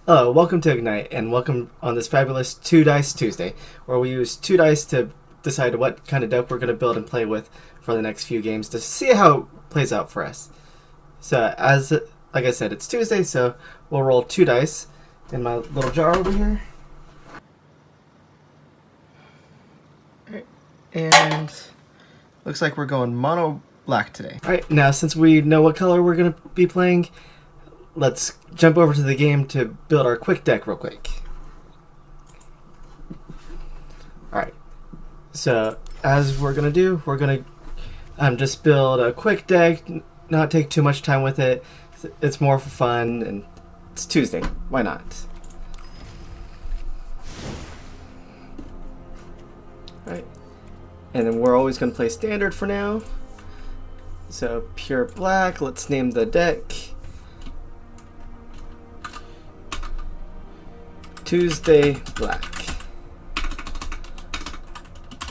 Hello, welcome to Ignite, and welcome on this fabulous 2 Dice Tuesday, where we use 2 dice to decide what kind of deck we're going to build and play with for the next few games to see how it plays out for us. So, like I said, it's Tuesday, so we'll roll 2 dice in my little jar over here. Alright, and looks like we're going mono black today. Alright, now since we know what color we're going to be playing, let's jump over to the game to build our quick deck real quick. Alright, so as we're going to do, we're going to just build a quick deck, not take too much time with it. It's more for fun, and it's Tuesday. Why not? Alright, and then we're always going to play standard for now. So pure black, let's name the deck Tuesday Black.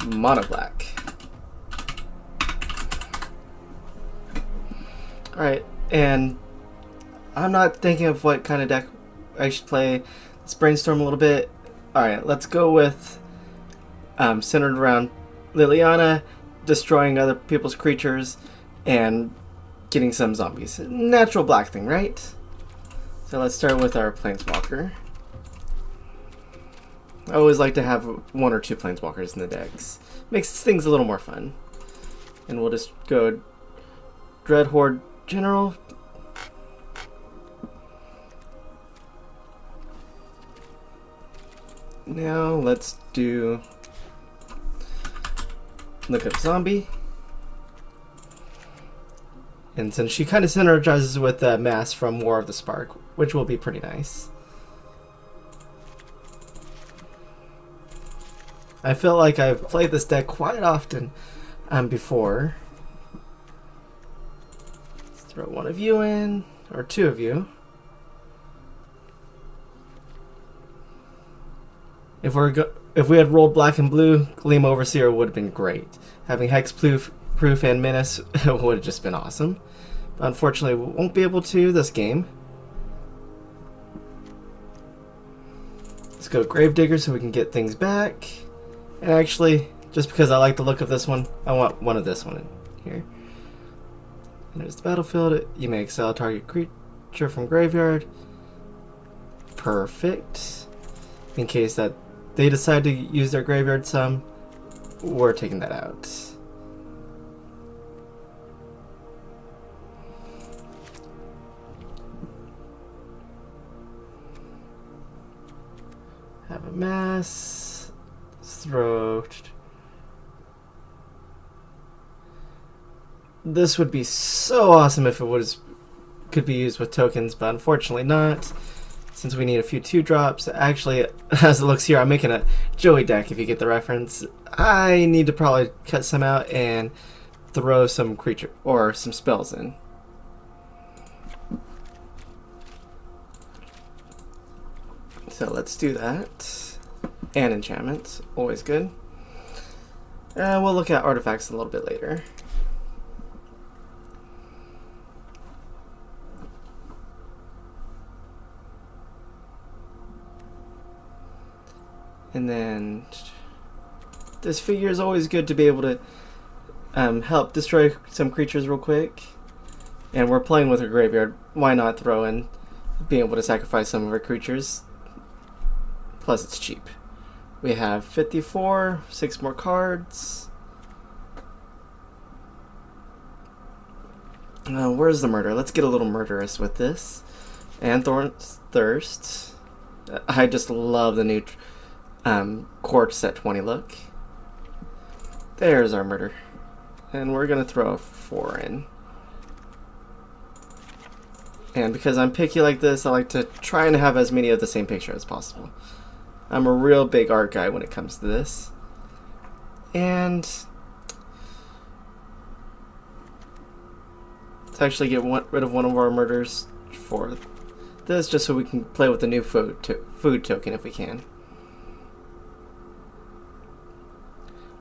Mono black. Alright, and I'm not thinking of what kind of deck I should play. Let's brainstorm a little bit. Alright, let's go with centered around Liliana, destroying other people's creatures, and getting some zombies. Natural black thing, right? So let's start with our Planeswalker. I always like to have 1 or 2 Planeswalkers in the decks. Makes things a little more fun. And we'll just go Dreadhorde General. Now let's do look up Zombie. And since she kind of synergizes with Mass from War of the Spark, which will be pretty nice. I feel like I've played this deck quite often before. Let's throw one of you in, or 2 of you. If we had rolled black and blue, Gleam Overseer would have been great. Having Hexproof and Menace would have just been awesome. But unfortunately, we won't be able to this game. Let's go Gravedigger so we can get things back. And actually, just because I like the look of this one, I want one of this one in here. And there's the battlefield. You may exile target creature from graveyard. Perfect. In case that they decide to use their graveyard some, we're taking that out. Have a Mass. Throw. This would be so awesome if it could be used with tokens, but unfortunately not, since we need a few 2-drops. Actually, as it looks here, I'm making a Joey deck, if you get the reference. I need to probably cut some out and throw some creature or some spells in. So let's do that. And enchantments, always good. We'll look at artifacts a little bit later. And then this figure is always good to be able to help destroy some creatures real quick. And we're playing with a graveyard. Why not throw in being able to sacrifice some of our creatures? Plus it's cheap. We have 54, 6 more cards. Where's the murder? Let's get a little murderous with this. And Thorn's Thirst. I just love the new Quartz at 20 look. There's our murder. And we're going to throw a 4 in. And because I'm picky like this, I like to try and have as many of the same picture as possible. I'm a real big art guy when it comes to this. And let's actually get rid of one of our murders for this, just so we can play with the new food token if we can.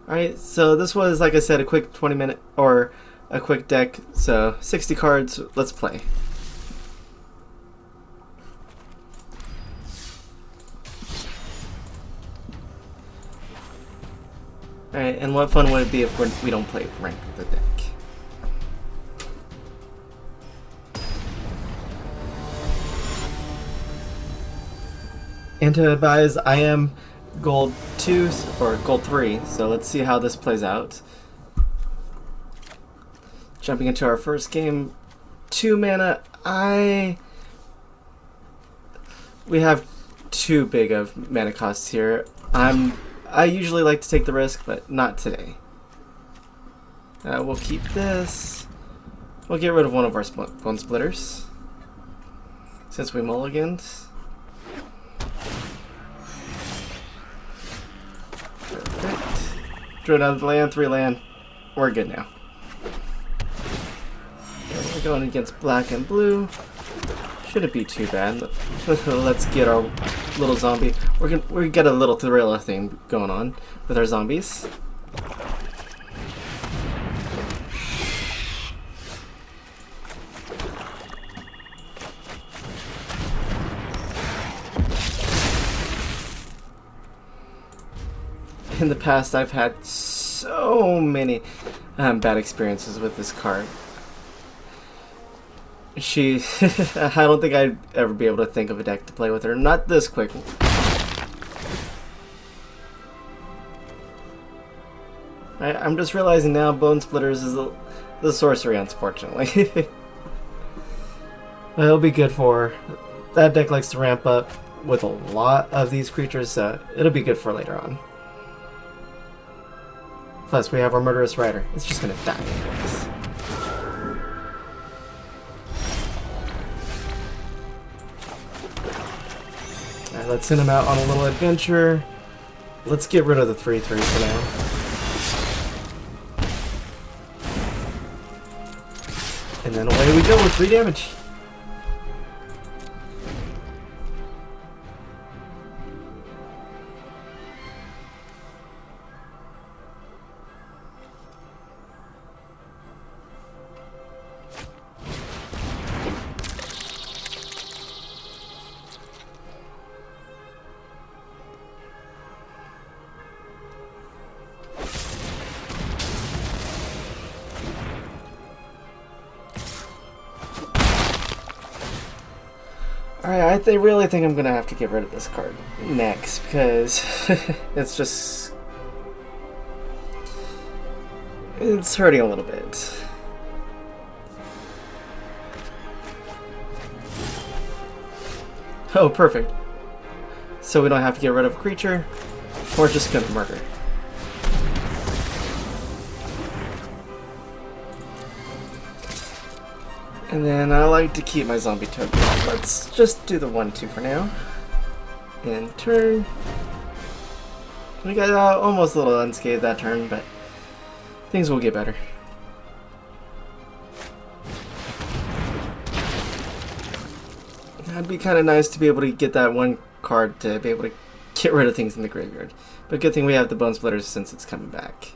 Alright, so this was, like I said, a quick 20-minute or a quick deck. So 60 cards, let's play. Alright, and what fun would it be if we don't play rank with the deck? And to advise, I am gold 2 or gold 3, so let's see how this plays out. Jumping into our first game, 2 mana. We have too big of mana costs here. I usually like to take the risk, but not today. We'll keep this. We'll get rid of one of our bone splitters since we mulliganed. Perfect. Drew another land, 3 land. We're good now. Okay, we're going against black and blue. Shouldn't be too bad. Let's get our little zombie. We got a little thriller thing going on with our zombies. In the past, I've had so many bad experiences with this card. I don't think I'd ever be able to think of a deck to play with her. Not this quick. I'm just realizing now Bone Splitters is the sorcery, unfortunately. It'll be good for... That deck likes to ramp up with a lot of these creatures, so it'll be good for later on. Plus, we have our Murderous Rider. It's just gonna die anyways. Alright, let's send him out on a little adventure. Let's get rid of the 3/3 for now. And then away we go with 3 damage. Alright, I really think I'm going to have to get rid of this card next, because it's just... It's hurting a little bit. Oh, perfect. So we don't have to get rid of a creature, we're just going to murder. And then I like to keep my zombie token. Let's just do the 1/2 for now. And turn. We got almost a little unscathed that turn, but things will get better. It'd be kind of nice to be able to get that one card to be able to get rid of things in the graveyard. But good thing we have the Bone Splitters since it's coming back.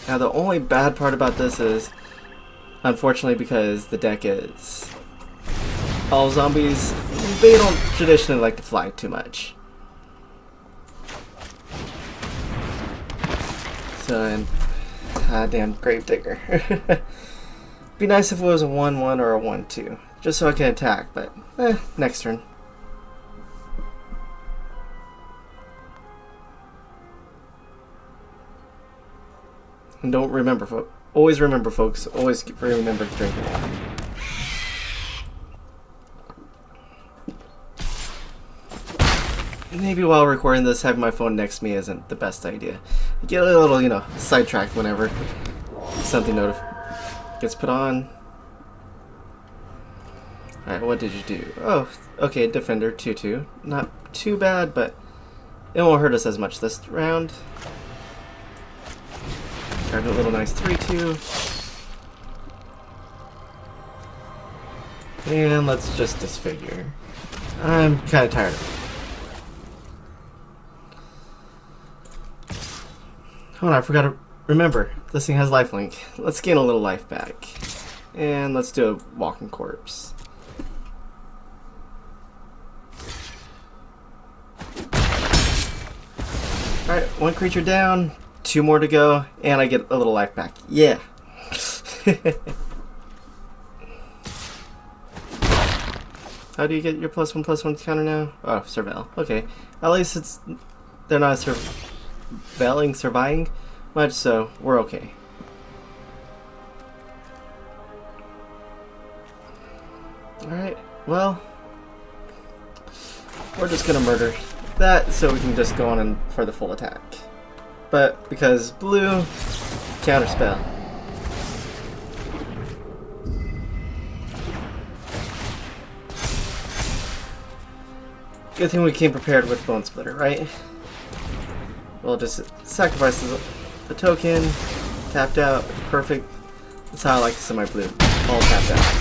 Now the only bad part about this is, unfortunately, because the deck is all zombies, they don't traditionally like to fly too much. So, and damn Gravedigger. Be nice if it was a 1/1 or a 1/2, just so I can attack, but next turn. And don't remember, always remember, folks. Always remember to drink water. Maybe while recording this, having my phone next to me isn't the best idea. You get a little, sidetracked whenever something gets put on. Alright, what did you do? Oh, okay, Defender 2/2. Not too bad, but it won't hurt us as much this round. Grab a little nice 3/2. And let's just disfigure. I'm kind of tired of it. Oh, I forgot to remember. This thing has lifelink. Let's gain a little life back. And let's do a walking corpse. Alright, one creature down, 2 more to go, and I get a little life back. Yeah. How do you get your +1/+1 counter now? Oh, surveil. Okay. At least they're not surviving much, so we're okay. Alright, well, we're just gonna murder that so we can just go on and for the full attack. But because blue, counterspell. Good thing we came prepared with Bone Splitter, right? We'll just sacrifice the token, tapped out, perfect. That's how I like to see my blue, all tapped out.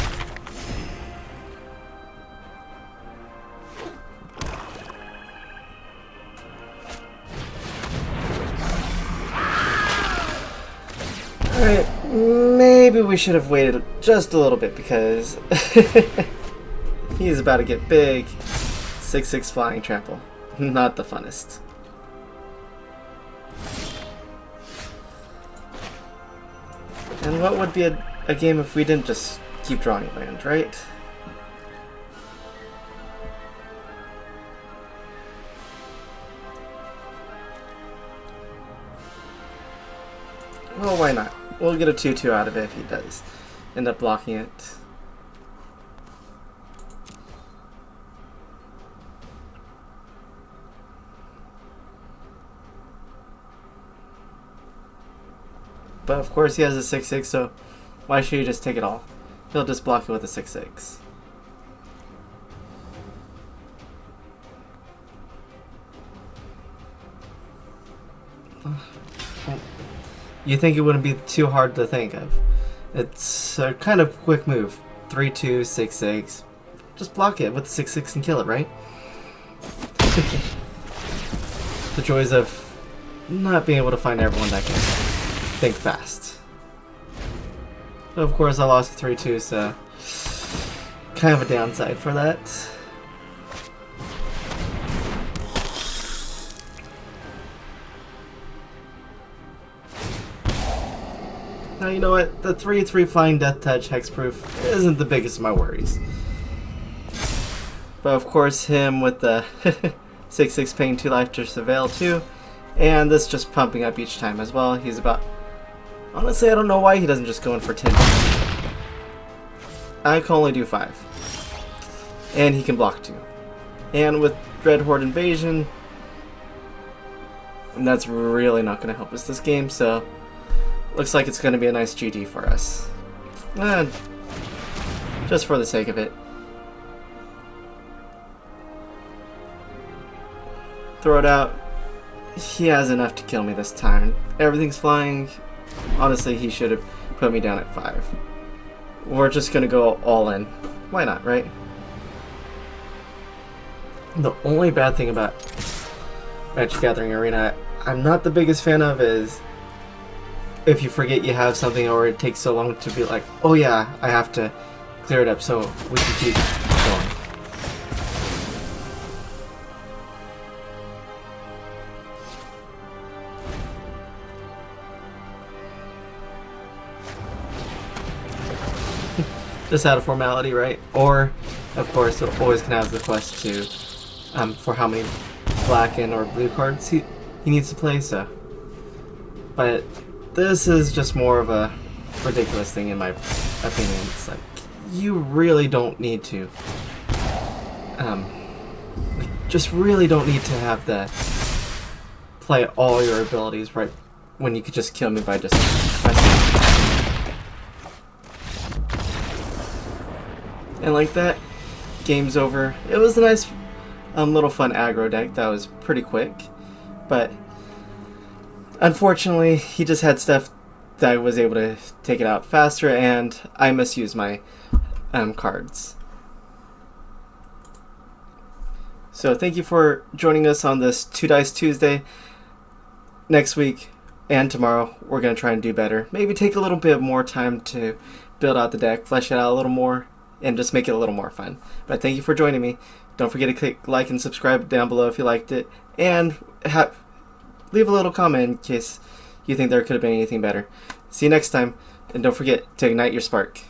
Alright, maybe we should have waited just a little bit because he's about to get big. 6/6 flying trample. Not the funnest. And what would be a game if we didn't just keep drawing land, right? Well, why not? We'll get a 2/2 out of it if he does end up blocking it. But of course he has a 6/6, so why should he just take it all? He'll just block it with a 6/6. You think it wouldn't be too hard to think of. It's a kind of quick move. 3/2, 6/6. Just block it with 6/6 and kill it, right? The joys of not being able to find everyone that can think fast. But of course I lost 3/2, so kind of a downside for that. Now you know what? The 3/3 flying death touch hexproof isn't the biggest of my worries. But of course him with the 6/6 paying 2 life to surveil too. And this just pumping up each time as well. He's about... Honestly, I don't know why he doesn't just go in for 10. I can only do 5. And he can block 2. And with Dread Horde Invasion, that's really not going to help us this game, so looks like it's going to be a nice GG for us. Just for the sake of it. Throw it out. He has enough to kill me this time. Everything's flying. Honestly, he should have put me down at 5. We're just gonna go all in. Why not, right? The only bad thing about Magic Gathering Arena I'm not the biggest fan of is if you forget you have something or it takes so long to be like, oh yeah, I have to clear it up so we can keep going. Just out of formality, right? Or, of course, it always can have the quest to, for how many black and or blue cards he needs to play, so. But this is just more of a ridiculous thing in my opinion. It's like, you really don't need to, just really don't need to have the play all your abilities right when you could just kill me by just pressing. And like that, game's over. It was a nice little fun aggro deck that was pretty quick, but unfortunately he just had stuff that I was able to take it out faster, and I misused my cards. So thank you for joining us on this 2 Dice Tuesday. Next week and tomorrow we're going to try and do better. Maybe take a little bit more time to build out the deck, flesh it out a little more, and just make it a little more fun. But thank you for joining me. Don't forget to click like and subscribe down below if you liked it. And leave a little comment in case you think there could have been anything better. See you next time, and don't forget to ignite your spark.